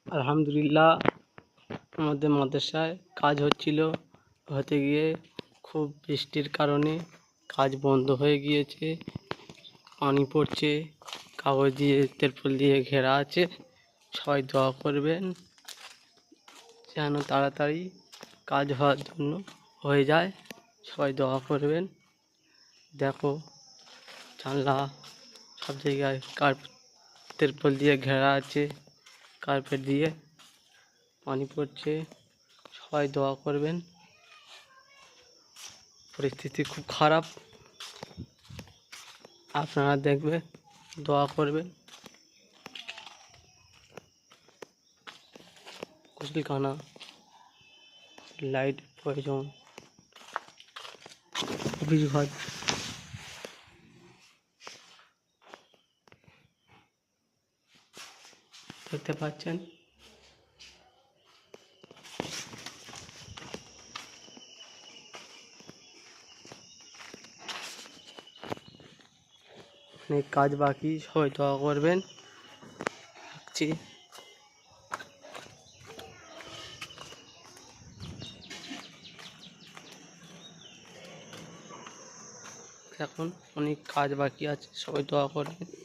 আলহামদুলিল্লাহ, আমাদের মাদ্রাসায় কাজ হতে গিয়ে খুব বৃষ্টির কারণে কাজ বন্ধ হয়ে গিয়েছে। পানি পড়ছে, কাগজ দিয়ে তেরপল দিয়ে ঘেরা আছে। সবাই দোয়া করবেন যেন তাড়াতাড়ি কাজ হওয়ার জন্য হয়ে যায়। সবাই দোয়া করবেন। দেখো, জানলা সব জায়গায় তেরপল দিয়ে ঘেরা আছে, কার্পেট দিয়ে। পানি পড়ছে, সবাই দোয়া করবেন। পরিস্থিতি খুব খারাপ, আপনারা দেখবেন, দোয়া করবেন। গোসলখানা, লাইট প্রয়োজন, অফিস ঘর। দেখতে পাচ্ছেন, অনেক কাজ বাকি, সবাই দোয়া করবেন। রাখছি। এখন অনেক কাজ বাকি আছে, সবাই দোয়া করবেন।